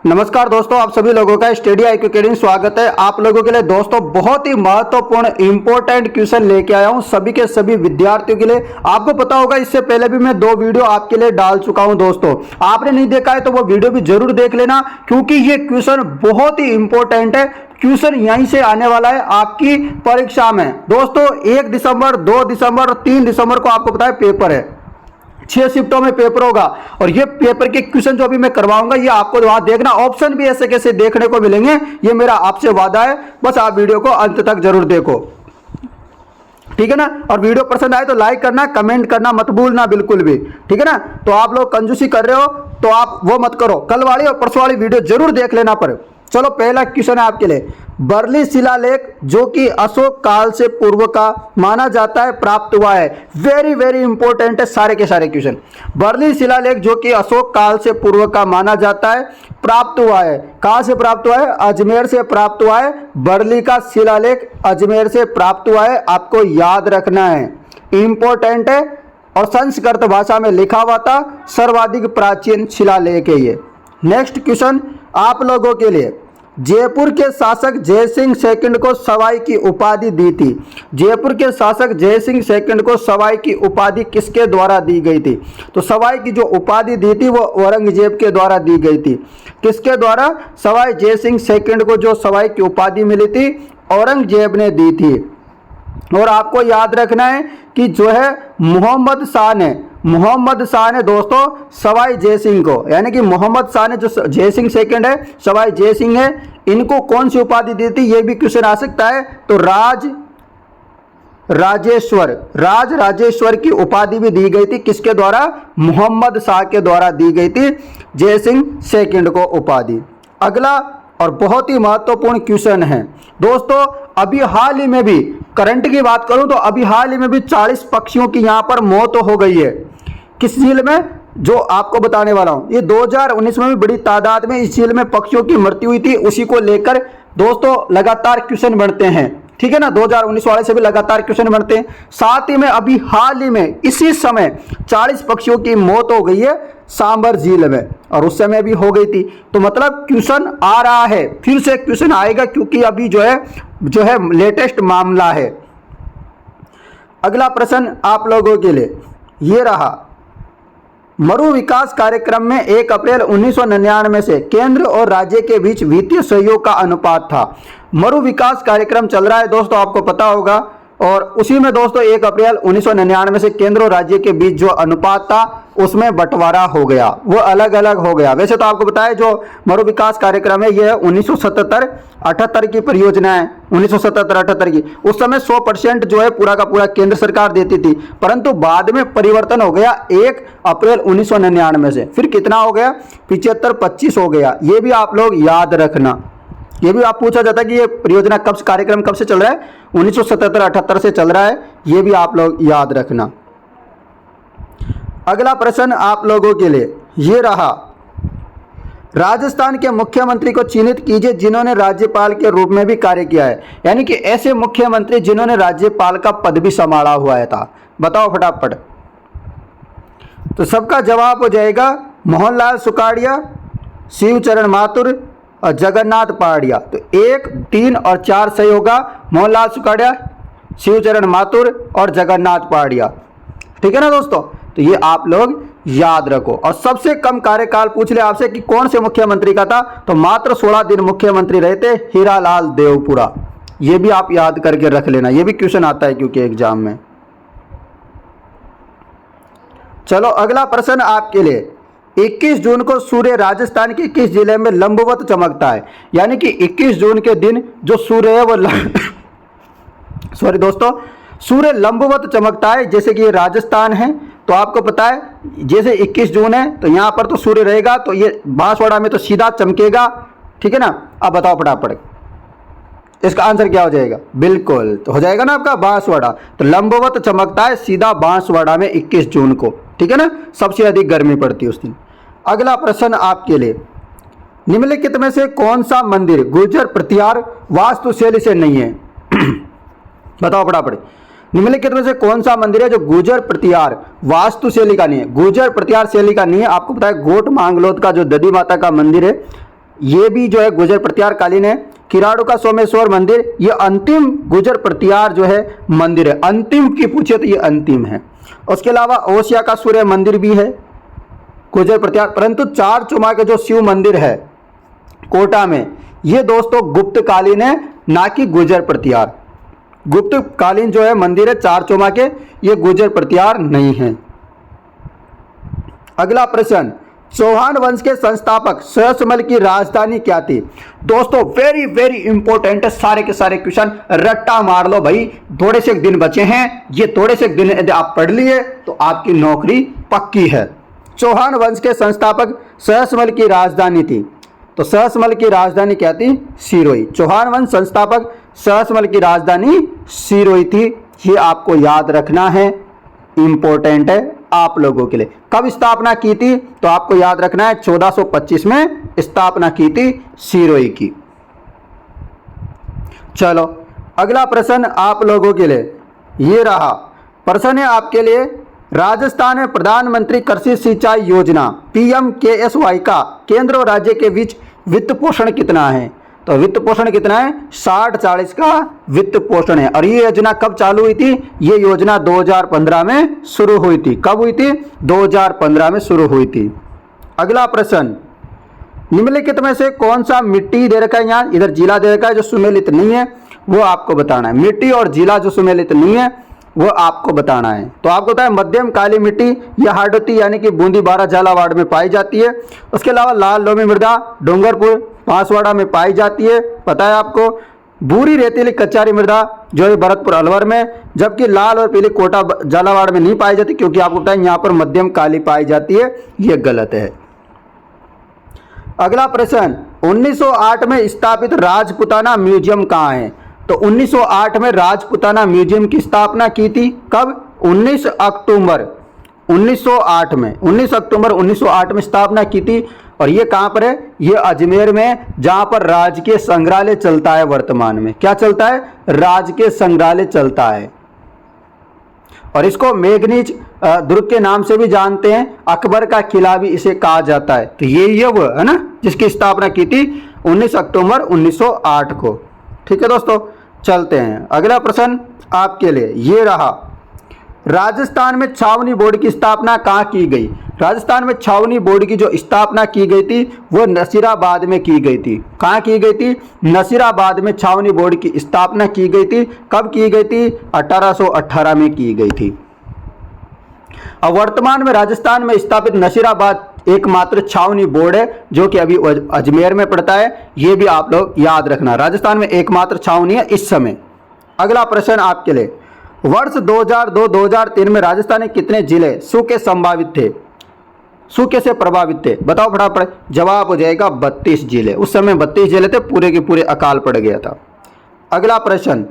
नमस्कार दोस्तों, आप सभी लोगों का स्टडी IQ अकेडमी स्वागत है। आप लोगों के लिए दोस्तों बहुत ही महत्वपूर्ण इंपॉर्टेंट क्वेश्चन लेके आया हूं सभी के सभी विद्यार्थियों के लिए। आपको पता होगा इससे पहले भी मैं 2 वीडियो आपके लिए डाल चुका हूं दोस्तों। आपने नहीं देखा है तो वो वीडियो भी जरूर देख लेना, क्योंकि ये क्वेश्चन बहुत ही इंपॉर्टेंट है। क्वेश्चन यहीं से आने वाला है आपकी परीक्षा में दोस्तों। 1 दिसंबर, 2 दिसंबर और 3 दिसंबर को आपको पता है पेपर है। 6 शिफ्टों में पेपर होगा और ये पेपर के क्वेश्चन जो अभी मैं करवाऊंगा ये आपको वहां देखना, ऑप्शन भी ऐसे कैसे देखने को मिलेंगे, ये मेरा आपसे वादा है। बस आप वीडियो को अंत तक जरूर देखो, ठीक है ना। और वीडियो पसंद आए तो लाइक करना, कमेंट करना मत भूलना बिल्कुल भी, ठीक है ना। तो आप लोग कंजूसी कर रहे हो तो आप वो मत करो, कल वाली और परसों वाली वीडियो जरूर देख लेना। पर चलो पहला क्वेश्चन है आपके लिए। बर्ली शिलालेख जो कि अशोक काल से पूर्व का माना जाता है प्राप्त हुआ है। वेरी वेरी इंपॉर्टेंट है सारे के सारे क्वेश्चन। बर्ली शिलालेख जो कि अशोक काल से पूर्व का माना जाता है प्राप्त हुआ है। कहां से प्राप्त हुआ है? अजमेर से प्राप्त हुआ है। बर्ली का शिलालेख अजमेर से प्राप्त हुआ है, आपको याद रखना है, इंपॉर्टेंट है। और संस्कृत भाषा में लिखा हुआ था, सर्वाधिक प्राचीन शिलालेख है ये। नेक्स्ट क्वेश्चन आप लोगों के लिए। जयपुर के शासक जयसिंह सेकंड को सवाई की उपाधि दी थी। जयपुर के शासक जयसिंह सेकंड को सवाई की उपाधि किसके द्वारा दी गई थी? तो सवाई की जो उपाधि दी थी वो औरंगजेब के द्वारा दी गई थी। किसके द्वारा? सवाई जयसिंह सेकंड को जो सवाई की उपाधि मिली थी औरंगजेब ने दी थी। और आपको याद रखना है कि जो है मोहम्मद शाह ने दोस्तों सवाई जयसिंह को, यानी कि मोहम्मद शाह ने, जो जयसिंह सेकंड है सवाई जयसिंह है, इनको कौन सी उपाधि दी थी? ये भी क्वेश्चन आ सकता है। तो राजेश्वर की उपाधि भी दी गई थी। किसके द्वारा? मोहम्मद शाह के द्वारा दी गई थी जयसिंह सेकंड को उपाधि। अगला और बहुत ही महत्वपूर्ण क्वेश्चन है दोस्तों। अभी हाल ही में भी करंट की बात करूं तो अभी हाल ही में भी 40 पक्षियों की यहां पर मौत हो गई है। किस झील में? जो आपको बताने वाला हूं, ये 2019 में भी बड़ी तादाद में इस झील में पक्षियों की मृत्यु हुई थी। उसी को लेकर दोस्तों लगातार क्वेश्चन बनते हैं, ठीक है ना। 2019 वाले से भी लगातार क्वेश्चन बनते हैं। साथ ही में अभी हाल ही में इसी समय 40 पक्षियों की मौत हो गई है सांबर झील में, और उस समय भी हो गई थी। तो मतलब क्वेश्चन आ रहा है, फिर से क्वेश्चन आएगा, क्योंकि अभी जो है लेटेस्ट मामला है। अगला प्रश्न आप लोगों के लिए ये रहा। मरु विकास कार्यक्रम में 1 अप्रैल 1999 से केंद्र और राज्य के बीच वित्तीय सहयोग का अनुपात था। मरु विकास कार्यक्रम चल रहा है दोस्तों, आपको पता होगा, और उसी में दोस्तों 1 अप्रैल 1999 से केंद्र और राज्य के बीच जो अनुपात था उसमें बंटवारा हो गया, वो अलग अलग हो गया। वैसे तो आपको बताया जो मरु विकास कार्यक्रम है ये 1977-78 की परियोजना है। 1977-78 की उस समय 100% जो है पूरा का पूरा केंद्र सरकार देती थी, परंतु बाद में परिवर्तन हो गया 1 अप्रैल 1999 से। फिर कितना हो गया? 75-25 हो गया। ये भी आप लोग याद रखना। ये भी आप पूछा जाता है कि ये परियोजना कार्यक्रम कब से चल रहा है? 1977-78 से चल रहा है। ये भी आप लोग याद रखना। अगला प्रश्न आप लोगों के लिए ये रहा। राजस्थान के मुख्यमंत्री को चिन्हित कीजिए जिन्होंने राज्यपाल के रूप में भी कार्य किया है। यानी कि ऐसे मुख्यमंत्री जिन्होंने राज्यपाल का पद भी संभाला हुआ है था, बताओ फटाफट। तो सबका जवाब हो जाएगा मोहनलाल सुखाड़िया, शिवचरण माथुर और जगन्नाथ पहाड़िया। तो 1, 3 और 4 सही होगा। मोहनलाल सुखाड़िया, शिवचरण माथुर और जगन्नाथ पहाड़िया, ठीक है ना दोस्तों। तो ये आप लोग याद रखो। और सबसे कम कार्यकाल पूछ ले आपसे कि कौन से मुख्यमंत्री का था, तो मात्र 16 दिन मुख्यमंत्री रहे थे, हीरालाल देवपुरा। ये भी आप याद करके रख लेना, ये भी क्वेश्चन आता है क्योंकि एग्जाम में। चलो अगला प्रश्न आपके लिए। 21 जून को सूर्य राजस्थान के किस जिले में लंबवत चमकता है? यानी कि 21 जून के दिन जो सूर्य है वो सॉरी दोस्तों, सूर्य लंबवत चमकता है। जैसे कि ये राजस्थान है तो आपको पता है जैसे 21 जून है तो यहाँ पर तो सूर्य रहेगा, तो ये बांसवाड़ा में तो सीधा चमकेगा, ठीक है ना। अब बताओ फटाफट इसका आंसर क्या हो जाएगा? बिल्कुल तो हो जाएगा ना आपका बांसवाड़ा। तो लंबवत चमकता है सीधा बांसवाड़ा में 21 जून को, ठीक है ना। सबसे अधिक गर्मी पड़ती है उस दिन। अगला प्रश्न आपके लिए। निम्नलिखित में से कौन सा मंदिर गुर्जर प्रतिहार वास्तुशैली से नहीं है? बताओ फटाफट। निम्नलिखित में से कौन सा मंदिर है जो गुर्जर प्रतिहार वास्तुशैली का नहीं है? गुर्जर प्रतिहार शैली का नहीं है। आपको पता है गोट मांगलोद का जो दधी माता का मंदिर है ये भी जो है गुर्जर प्रतिहार कालीन है। किराड़ू का सोमेश्वर मंदिर ये अंतिम गुर्जर प्रतिहार जो है मंदिर है, अंतिम की पूछे तो ये अंतिम है। उसके अलावा ओसिया का सूर्य मंदिर भी है गुर्जर प्रतिहार। परंतु चार चौमा के जो शिव मंदिर है कोटा में, ये दोस्तों गुप्त कालीन है, ना कि गुर्जर प्रतिहार। गुप्त कालीन जो है मंदिर है चार चौमा के, ये गुर्जर प्रतिहार नहीं है। अगला प्रश्न, चौहान वंश के संस्थापक सहस्त्रमल की राजधानी क्या थी? दोस्तों वेरी वेरी इंपॉर्टेंट है, सारे के सारे क्वेश्चन रट्टा मार लो भाई, थोड़े से दिन बचे हैं, ये थोड़े से दिन यदि आप पढ़ लिए तो आपकी नौकरी पक्की है। चौहान वंश के संस्थापक सहस्त्रमल की राजधानी थी, तो सहस्त्रमल की राजधानी क्या थी? सिरोही। चौहान वंश संस्थापक सहस्त्रमल की राजधानी सिरोही थी, ये आपको याद रखना है, इंपॉर्टेंट है आप लोगों के लिए। कब स्थापना की थी? तो आपको याद रखना है 1425 में स्थापना की थी सिरोही की। चलो अगला प्रश्न आप लोगों के लिए ये रहा, प्रश्न है आपके लिए, राजस्थान में प्रधानमंत्री कृषि सिंचाई योजना PMKSY का केंद्र और राज्य के बीच वित्त पोषण कितना है? तो वित्त पोषण कितना है? 60-40 का वित्त पोषण है। और ये योजना कब चालू हुई थी? ये योजना 2015 में शुरू हुई थी। कब हुई थी? 2015 में शुरू हुई थी। अगला प्रश्न, निम्नलिखित में से कौन सा मिट्टी दे रखा है? यहाँ इधर जिला दे रखा है जो सुमेलित नहीं है, वो आपको बताना है। मिट्टी और जिला जो सुमेलित नहीं है वो आपको बताना है। तो आपको बताया मध्यम काली मिट्टी या हार्डोती यानी कि बूंदी बारा झालावाड़ में पाई जाती है। उसके अलावा लाल लोमी मृदा डूंगरपुर बांसवाड़ा में पाई जाती है, पता है आपको। भूरी रेतीली कच्चारी मृदा जो है भरतपुर अलवर में, जबकि लाल और पीली कोटा झालावाड़ में नहीं पाई जाती, क्योंकि आपको बताया यहाँ पर मध्यम काली पाई जाती है, ये गलत है। अगला प्रश्न, 1908 में स्थापित राजपुताना म्यूजियम कहाँ है? तो 1908 में राजपुताना म्यूजियम की स्थापना की थी। कब? 19 अक्टूबर 1908 में, 19 अक्टूबर 1908 में स्थापना की थी। और ये कहाँ पर है? ये अजमेर में, जहाँ पर राजकीय संग्रहालय चलता है वर्तमान में। क्या चलता है? राजकीय संग्रहालय चलता है। और इसको मेघनीज दुर्ग के नाम से भी जानते हैं, अकबर का किला भी इसे कहा जाता है। तो ये वो है ना जिसकी स्थापना की थी 19 अक्टूबर 1908 को। ठीक है दोस्तों, चलते हैं। अगला प्रश्न आपके लिए ये रहा, राजस्थान में छावनी बोर्ड की स्थापना कहाँ की गई? राजस्थान में छावनी बोर्ड की जो स्थापना की गई थी वो नसीराबाद में की गई थी। कहाँ की गई थी? नसीराबाद में छावनी बोर्ड की स्थापना की गई थी। कब की गई थी? 1818 में की गई थी। अब वर्तमान में राजस्थान में स्थापित नसीराबाद एकमात्र छावनी बोर्ड है जो कि अभी अजमेर में पड़ता है, ये भी आप लोग याद रखना। राजस्थान में एकमात्र छावनी है इस समय। अगला प्रश्न आपके लिए, वर्ष 2002-2003 में राजस्थान के कितने जिले सूखे संभावित थे, सूखे से प्रभावित थे? बताओ फटाफट। जवाब हो जाएगा 32 जिले। उस समय 32 जिले थे, पूरे के पूरे अकाल पड़ गया था। अगला प्रश्न,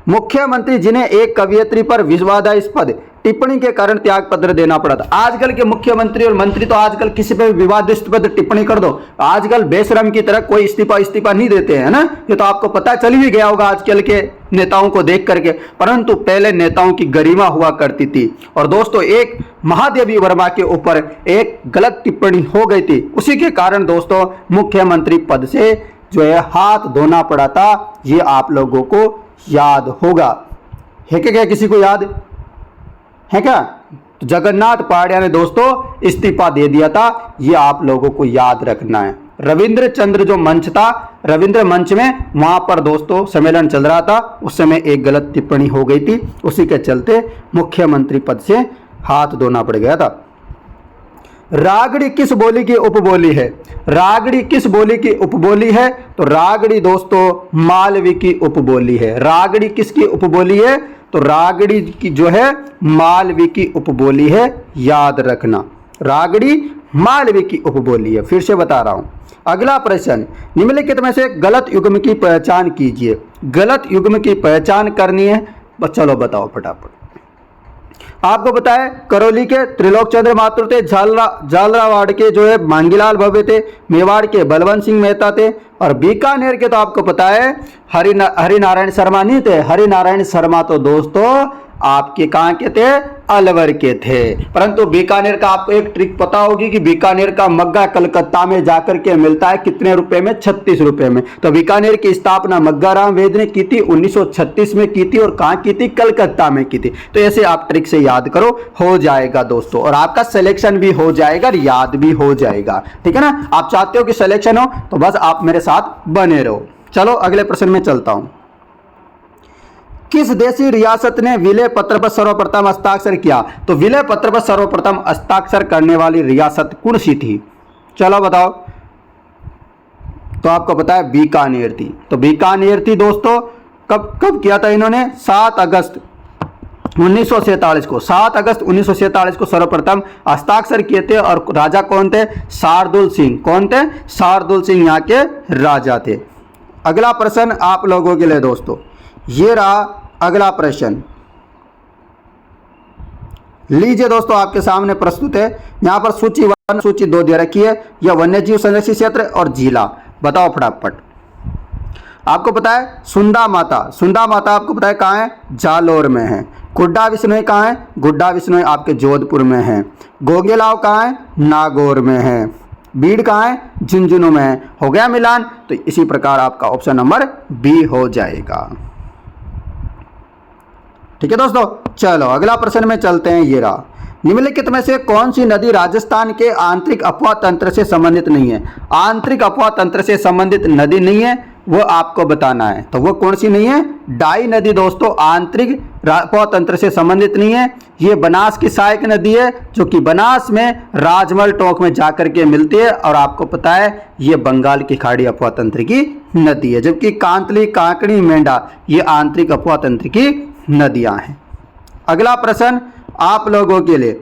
मुख्यमंत्री जिन्हें एक कवियत्री पर विवादास्पद टिप्पणी के कारण त्याग पत्र देना पड़ा था। आजकल के मुख्यमंत्री और मंत्री तो आजकल किसी पे विवादास्पद टिप्पणी कर दो, आजकल बेशरम की तरह कोई इस्तीफा नहीं देते हैं ना, ये तो आपको पता चल ही गया होगा आजकल के नेताओं को देख करके। परंतु पहले नेताओं की गरिमा हुआ करती थी। और दोस्तों एक महादेवी वर्मा के ऊपर एक गलत टिप्पणी हो गई थी, उसी के कारण दोस्तों मुख्यमंत्री पद से जो है हाथ धोना पड़ा था, ये आप लोगों को याद होगा। है क्या किसी को याद है क्या? तो जगन्नाथ पहाड़िया ने दोस्तों इस्तीफा दे दिया था, ये आप लोगों को याद रखना है। रविंद्र चंद्र जो मंच था, रविंद्र मंच में, वहां पर दोस्तों सम्मेलन चल रहा था, उस समय एक गलत टिप्पणी हो गई थी, उसी के चलते मुख्यमंत्री पद से हाथ धोना पड़ गया था। रागड़ी किस बोली की उपबोली है? रागड़ी किस बोली की उपबोली है? तो रागड़ी दोस्तों मालवी की उपबोली है। रागड़ी किसकी उपबोली है? तो रागड़ी की जो है मालवी की उपबोली है, याद रखना। रागड़ी मालवी की उपबोली है, फिर से बता रहा हूं। अगला प्रश्न, निम्नलिखित में से गलत युग्म की पहचान कीजिए। गलत युग्म की पहचान करनी है, चलो बताओ फटाफट। आपको बताया करौली के त्रिलोक चंद्र माथुर थे, झालरावाड़ के जो है मांगीलाल भव्य थे, मेवाड़ के बलवंत सिंह मेहता थे, और बीकानेर के तो आपको पता है हरिनारायण शर्मा नहीं थे। हरिनारायण शर्मा तो दोस्तों आपके कहाँ के थे, अलवर के थे। परंतु बीकानेर का आपको एक ट्रिक पता होगी कि बीकानेर का मग्गा कलकत्ता में जाकर के मिलता है कितने रुपए में, 36 रुपए में। तो बीकानेर की स्थापना मग्गा राम वेद ने की थी, 1936 में की थी, और कहाँ की थी, कलकत्ता में की थी। तो ऐसे आप ट्रिक से याद करो, हो जाएगा दोस्तों, और आपका सिलेक्शन भी हो जाएगा, याद भी हो जाएगा। ठीक है ना। आप चाहते हो कि सिलेक्शन हो तो बस आप मेरे साथ बने रहो। चलो अगले प्रश्न में चलता हूं। किस देशी रियासत ने विलय पत्र पर सर्वप्रथम हस्ताक्षर किया? तो विलय पत्र पर सर्वप्रथम हस्ताक्षर करने वाली रियासत कौन सी थी? चलो बताओ। तो आपको पता है बीकानेर थी। तो बीकानेर थी दोस्तों। कब किया था इन्होंने? 7 अगस्त 1947 को, 7 अगस्त 1947 को सर्वप्रथम हस्ताक्षर किए थे। और राजा कौन थे? शार्दुल सिंह। कौन थे? शार्दुल सिंह यहाँ के राजा थे। अगला प्रश्न आप लोगों के लिए दोस्तों, ये रहा अगला प्रश्न। लीजिए दोस्तों, आपके सामने प्रस्तुत है। यहाँ पर सूची 1 सूची 2 दे रखी है। यह वन्यजीव संरक्षित क्षेत्र और जिला। बताओ फटाफट। आपको पता है सुंदा माता, सुंदा माता आपको पता है कहाँ है? जालोर में है। गुड्डा विश्नोई कहाँ है? गुड्डा विश्नोई आपके जोधपुर में है। गोगेलाव कहाँ है? नागौर में है। बीड़ कहाँ है? झुंझुनू में है। हो गया मिलान। तो इसी प्रकार आपका ऑप्शन नंबर बी हो जाएगा। ठीक है दोस्तों। चलो अगला प्रश्न में चलते हैं। ये रहा, निम्नलिखित में से कौन सी नदी राजस्थान के आंतरिक अफवाह तंत्र से संबंधित नहीं है? आंतरिक अफवाह तंत्र से संबंधित नदी नहीं है, वो आपको बताना है। तो वो कौन सी नहीं है? डाई नदी दोस्तों आंतरिक अफवाह तंत्र से संबंधित नहीं है। ये बनास की सहायक नदी है, जो कि बनास में राजमहल टोंक में जाकर के मिलती है। और आपको पता है ये बंगाल की खाड़ी अफवाह तंत्र की नदी है। जबकि कांतली, कांकड़ी, मेंढा ये आंतरिक अफवाह तंत्र की नदियां हैं। अगला प्रश्न आप लोगों के लिए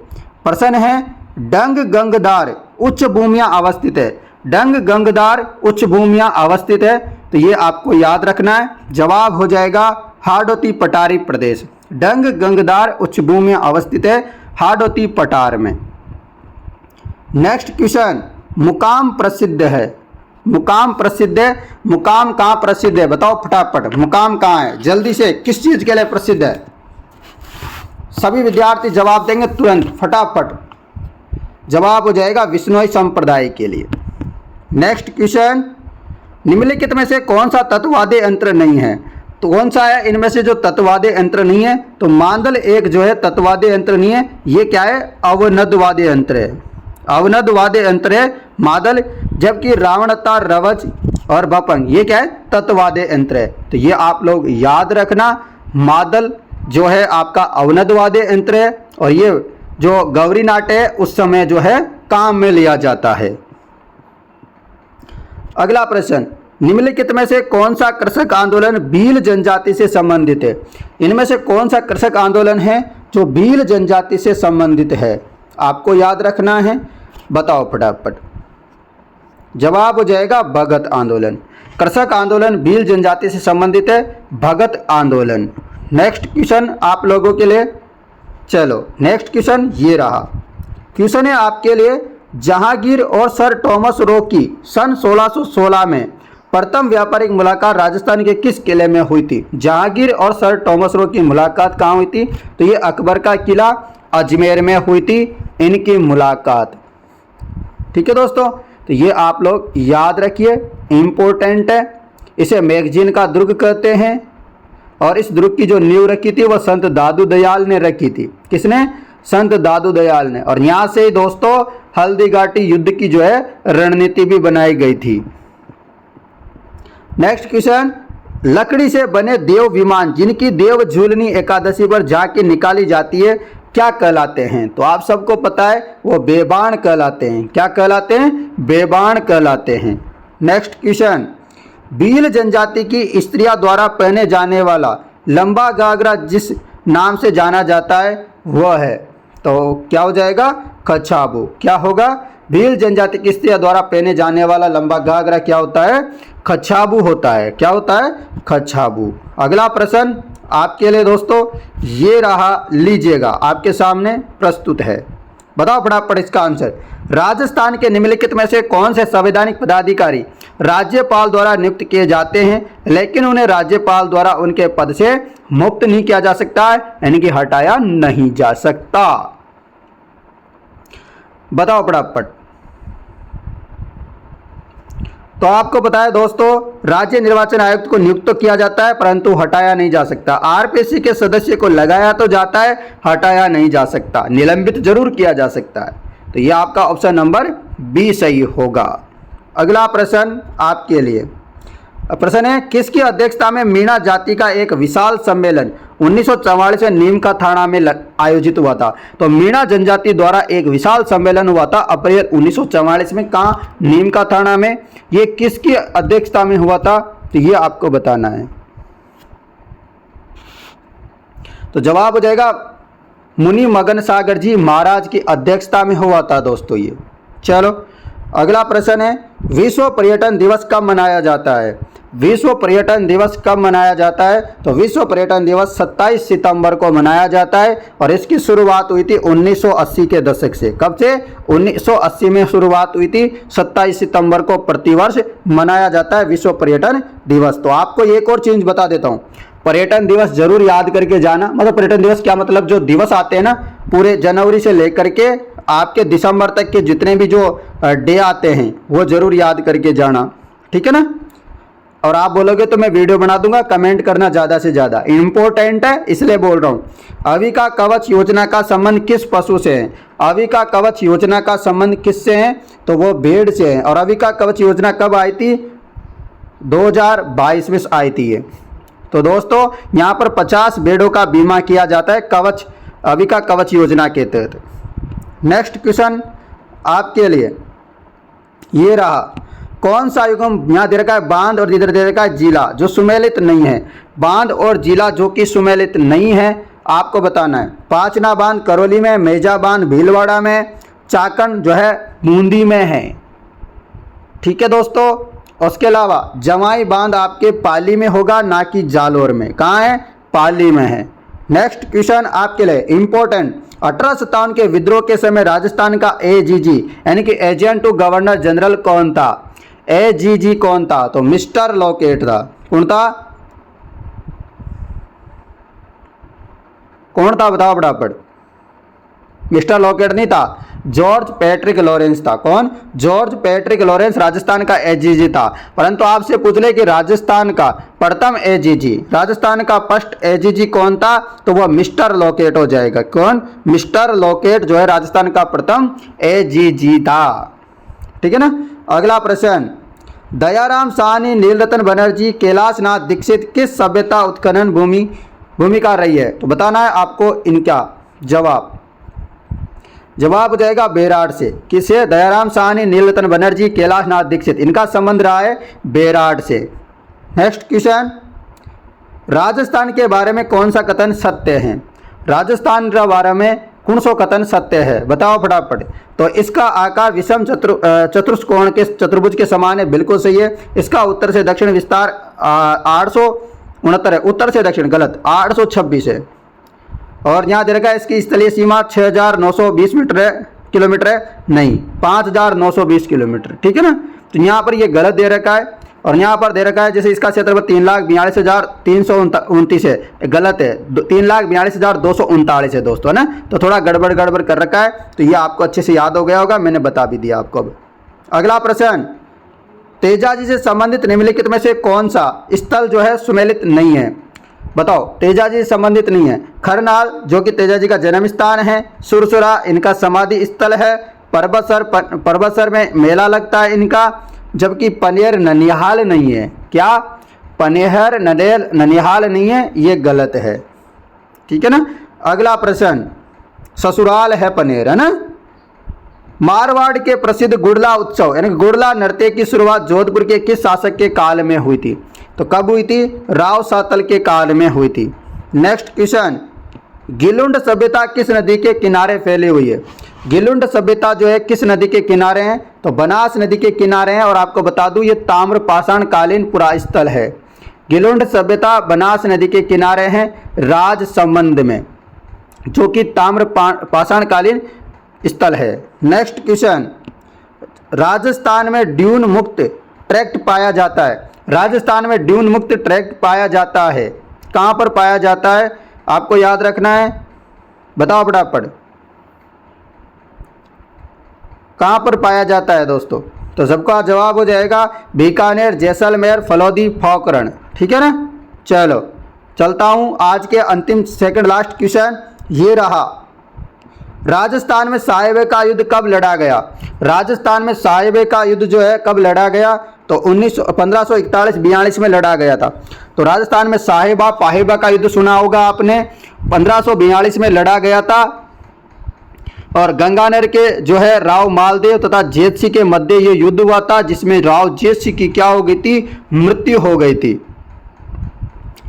प्रश्न है, डंग गंगदार उच्च भूमियां अवस्थित है। डंग गंगदार उच्च भूमियां अवस्थित है, तो ये आपको याद रखना है। जवाब हो जाएगा हाडोती पठारी प्रदेश। डंग गंगदार उच्च भूमियां अवस्थित है हाडोती पठार में। नेक्स्ट क्वेश्चन, मुकाम प्रसिद्ध है। मुकाम प्रसिद्ध है, मुकाम कहाँ प्रसिद्ध है? बताओ फटाफट। मुकाम कहाँ है? जल्दी से, किस चीज के लिए प्रसिद्ध है? सभी विद्यार्थी जवाब देंगे तुरंत, फटाफट। जवाब हो जाएगा विश्नोई संप्रदाय के लिए। नेक्स्ट क्वेश्चन, निम्नलिखित में से कौन सा तत्ववादी यंत्र नहीं है? तो कौन सा है इनमें से जो तत्ववादी यंत्र नहीं है? तो मांदल एक जो है तत्ववादी यंत्र नहीं है। ये क्या है? अवनदवादी यंत्र है। अवनदवादी यंत्र है मादल। जबकि रावणता, रवच और भपंग ये क्या है? तत्ववादी यंत्र है। तो ये आप लोग याद रखना। मादल जो है आपका अवनदवादी यंत्र है, और ये जो गौरी नाट्य है उस समय जो है काम में लिया जाता है। अगला प्रश्न, निम्नलिखित में से कौन सा कृषक आंदोलन भील जनजाति से संबंधित है? इनमें से कौन सा कृषक आंदोलन है जो भील जनजाति से संबंधित है? आपको याद रखना है। बताओ फटाफट। जवाब हो जाएगा भगत आंदोलन। कृषक आंदोलन भील जनजाति से संबंधित है, भगत आंदोलन। नेक्स्ट क्वेश्चन आप लोगों के लिए। चलो नेक्स्ट क्वेश्चन ये रहा। क्वेश्चन है आपके लिए, जहांगीर और सर थॉमस रो की सन 1616 में प्रथम व्यापारिक मुलाकात राजस्थान के किस किले में हुई थी? जहांगीर और सर थॉमस रो की मुलाकात कहाँ हुई थी? तो ये अकबर का किला अजमेर में हुई थी इनकी मुलाकात। ठीक है दोस्तों, तो ये आप लोग याद रखिए, इम्पोर्टेंट है। इसे मैगजीन का दुर्ग कहते हैं, और इस दुर्ग की जो नींव रखी थी वह संत दादू दयाल ने रखी थी। किसने? संत दादू दयाल ने। और यहाँ से ही दोस्तों हल्दी घाटी युद्ध की जो है रणनीति भी बनाई गई थी। नेक्स्ट क्वेश्चन, लकड़ी से बने देव विमान जिनकी देव झूलनी एकादशी पर झांकी निकाली जाती है क्या कहलाते हैं? तो आप सबको पता है वो बेबान कहलाते हैं। क्या कहलाते हैं? बेबान कहलाते हैं। नेक्स्ट क्वेश्चन, भील जनजाति की स्त्रियां द्वारा पहने जाने वाला लंबा घाघरा जिस नाम से जाना जाता है वह है, तो क्या हो जाएगा? कछाबू। क्या होगा? भील जनजाति की स्त्रियों द्वारा पहने जाने वाला लंबा घाघरा क्या होता है? कछाबू होता है। क्या होता है? कछाबू। अगला प्रश्न आपके लिए दोस्तों ये रहा, लीजिएगा आपके सामने प्रस्तुत है। बताओ फटाफट इसका आंसर। राजस्थान के निम्नलिखित में से कौन से संवैधानिक पदाधिकारी राज्यपाल द्वारा नियुक्त किए जाते हैं, लेकिन उन्हें राज्यपाल द्वारा उनके पद से मुक्त नहीं किया जा सकता है, यानी कि हटाया नहीं जा सकता। बताओ फटाफट। तो आपको पता है दोस्तों, राज्य निर्वाचन आयुक्त को नियुक्त तो किया जाता है परंतु हटाया नहीं जा सकता। आरपीसी के सदस्य को लगाया तो जाता है, हटाया नहीं जा सकता, निलंबित जरूर किया जा सकता है। तो यह आपका ऑप्शन नंबर बी सही होगा। अगला प्रश्न आपके लिए प्रश्न है, किसकी अध्यक्षता में मीणा जाति का एक विशाल सम्मेलन 1944 में नीम का थाना में आयोजित हुआ था? तो मीणा जनजाति द्वारा एक विशाल सम्मेलन हुआ था अप्रैल 1944 में, कहाँ? नीम का थाना में। ये किसकी अध्यक्षता में हुआ था? तो ये आपको बताना है। तो जवाब हो जाएगा मुनि मगन सागर जी महाराज की अध्यक्षता में हुआ था दोस्तों ये। चलो अगला प्रश्न है, विश्व पर्यटन दिवस कब मनाया जाता है? विश्व पर्यटन दिवस कब मनाया जाता है? तो विश्व पर्यटन दिवस 27 सितंबर को मनाया जाता है और इसकी शुरुआत हुई थी 1980 के दशक से। कब से? 1980 में शुरुआत हुई थी। 27 सितंबर को प्रतिवर्ष मनाया जाता है विश्व पर्यटन दिवस। तो आपको एक और चीज बता देता हूँ, पर्यटन दिवस जरूर याद करके जाना। मतलब पर्यटन दिवस क्या मतलब, जो दिवस आते हैं ना पूरे जनवरी से लेकर के आपके दिसंबर तक के जितने भी जो डे आते हैं वो जरूर याद करके जाना, ठीक है ना। और आप बोलोगे तो मैं वीडियो बना दूंगा, कमेंट करना ज़्यादा से ज़्यादा, इंपॉर्टेंट है इसलिए बोल रहा हूँ। अविका कवच योजना का संबंध किस पशु से है? अविका कवच योजना का संबंध किससे है? तो वो भेड़ से है। और अविका कवच योजना कब आई थी? 2022 में आई थी ये। तो दोस्तों यहाँ पर 50 भेड़ों का बीमा किया जाता है कवच, अविका कवच योजना के तहत। नेक्स्ट क्वेश्चन आपके लिए ये रहा, कौन सा युग्म यहाँ दे रखा है बांध और इधर दे रखा है जिला जो सुमेलित नहीं है। बांध और जिला जो कि सुमेलित नहीं है आपको बताना है। पाचना बांध करौली में, मेजा बांध भीलवाड़ा में, चाकन जो है बूंदी में है, ठीक है दोस्तों। उसके अलावा जवाई बांध आपके पाली में होगा, ना कि जालोर में। कहाँ है? पाली में है। नेक्स्ट क्वेश्चन आपके लिए इंपॉर्टेंट, 1857 के विद्रोह के समय राजस्थान का एजीजी यानी कि एजेंट टू गवर्नर जनरल कौन था? एजीजी कौन था? तो मिस्टर लॉकेट था। कौन था? कौन था बताओ फटाफट। मिस्टर लॉकेट नहीं था, जॉर्ज पैट्रिक लॉरेंस था। कौन? जॉर्ज पैट्रिक लॉरेंस राजस्थान का एजीजी था। परंतु आपसे पूछ ले कि राजस्थान का प्रथम एजीजी, राजस्थान का फर्स्ट एजीजी कौन था? तो वह मिस्टर लॉकेट हो जाएगा। कौन? मिस्टर लॉकेट जो है राजस्थान का प्रथम एजीजी था, ठीक है ना। अगला प्रश्न, दयाराम साहनी, नीलरतन बनर्जी, कैलाशनाथ दीक्षित किस सभ्यता उत्खनन भूमिका रही है? तो बताना है आपको इनका जवाब। जवाब हो जाएगा बेराड से। किसे? दयाराम साहनी, नीलरतन बनर्जी, कैलाशनाथ दीक्षित, इनका संबंध रहा है बेराड से। नेक्स्ट क्वेश्चन, राजस्थान के बारे में कौन सा कथन सत्य है? राजस्थान के बारे में कौन सा कथन सत्य है? बताओ फटाफट। तो इसका आकार विषम चतुष्कोण के चतुर्भुज के समान है, बिल्कुल सही है। इसका उत्तर से दक्षिण विस्तार 869 है, उत्तर से दक्षिण गलत, 826 है। और यहाँ दे रखा है इसकी स्थलीय सीमा 6920 किलोमीटर है, नहीं 5920 किलोमीटर, ठीक है ना। तो यहाँ पर ये गलत दे रखा है। और यहाँ पर दे रखा है जैसे इसका क्षेत्रफल 3,42,329 है, गलत है, 3,42,239 है दोस्तों, है ना। तो थोड़ा गड़बड़ कर रखा है। तो ये आपको अच्छे से याद हो गया होगा, मैंने बता भी दिया आपको। अब अगला प्रश्न, तेजाजी से संबंधित निम्नलिखित में से कौन सा स्थल जो है सुमेलित नहीं है? बताओ, तेजाजी से संबंधित नहीं है। खरनाल जो कि तेजाजी का जन्म स्थान है, सुरसुरा इनका समाधि स्थल है, परबतसर में मेला लगता है इनका, जबकि पनेर ननिहाल नहीं है। क्या? पनेहर ननिहाल नहीं है, ये गलत है, ठीक है ना। अगला प्रश्न, ससुराल है पनेर, है ना। मारवाड़ के प्रसिद्ध गुड़ला उत्सव यानी गुड़ला नृत्य की शुरुआत जोधपुर के किस शासक के काल में हुई थी? तो कब हुई थी? राव सातल के काल में हुई थी। नेक्स्ट क्वेश्चन, गिलुंड सभ्यता किस नदी के किनारे फैली हुई है? गिलुंड सभ्यता जो है किस नदी के किनारे हैं? तो बनास नदी के किनारे हैं। और आपको बता दूं ये ताम्र पाषाण कालीन पुरास्थल है। गिलुंड सभ्यता बनास नदी के किनारे हैं राजसमंद में, जो कि ताम्र पाषाण कालीन स्थल है। नेक्स्ट क्वेश्चन, राजस्थान में ड्यून मुक्त ट्रैक्ट पाया जाता है? राजस्थान में ड्यून मुक्त ट्रैक्ट पाया जाता है। कहाँ पर पाया जाता है आपको याद रखना है, बताओ फटाफट, कहाँ पर पाया जाता है दोस्तों? तो सबका जवाब हो जाएगा बीकानेर, जैसलमेर, फलौदी, पोखरण। ठीक है ना। चलो चलता हूँ आज के अंतिम सेकंड लास्ट क्वेश्चन ये रहा। राजस्थान में साहिबे का युद्ध कब लड़ा गया? राजस्थान में साहिबे का युद्ध जो है कब लड़ा गया? तो 1541-42 में लड़ा गया था। तो राजस्थान में साहिबा पाहिबा का युद्ध सुना होगा आपने, 1542 में लड़ा गया था। और गंगानेर के जो है राव मालदेव तथा जेत सिंह के मध्य ये युद्ध हुआ था, जिसमें राव जेत सिंह की क्या हो गई थी? मृत्यु हो गई थी।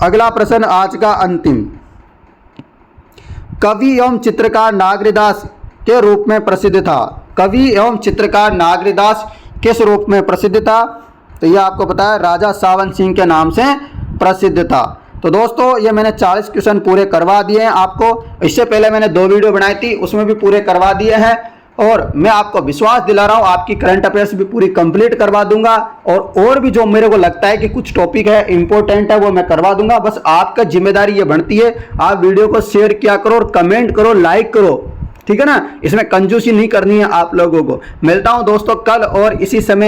अगला प्रश्न आज का अंतिम, कवि एवं चित्रकार नागरीदास के रूप में प्रसिद्ध था? कवि एवं चित्रकार नागरीदास किस रूप में प्रसिद्ध था? तो ये आपको पता है, राजा सावन सिंह के नाम से प्रसिद्ध था। तो दोस्तों ये मैंने 40 क्वेश्चन पूरे करवा दिए हैं आपको। इससे पहले मैंने 2 वीडियो बनाई थी, उसमें भी पूरे करवा दिए हैं। और मैं आपको विश्वास दिला रहा हूँ आपकी करंट अफेयर्स भी पूरी कंप्लीट करवा दूंगा। और भी जो मेरे को लगता है कि कुछ टॉपिक है इंपॉर्टेंट है वो मैं करवा दूंगा। बस आपका जिम्मेदारी ये बनती है, आप वीडियो को शेयर किया करो और कमेंट करो, लाइक करो। ठीक है ना, इसमें कंजूसी नहीं करनी है आप लोगों को। मिलता हूं दोस्तों कल और इसी समय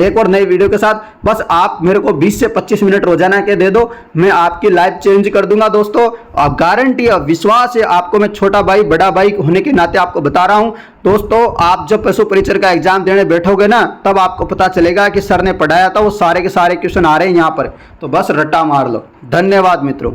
एक और नई वीडियो के साथ। बस आप मेरे को 20 से 25 मिनट रोजाना के दे दो, मैं आपकी लाइफ चेंज कर दूंगा दोस्तों। और गारंटी है, विश्वास है आपको, मैं छोटा भाई बड़ा भाई होने के नाते आपको बता रहा हूं दोस्तों। आप जब पशु परिचर का एग्जाम देने बैठोगे ना, तब आपको पता चलेगा कि सर ने पढ़ाया था वो सारे के सारे क्वेश्चन आ रहे हैं यहाँ पर। तो बस रट्टा मार लो। धन्यवाद मित्रों।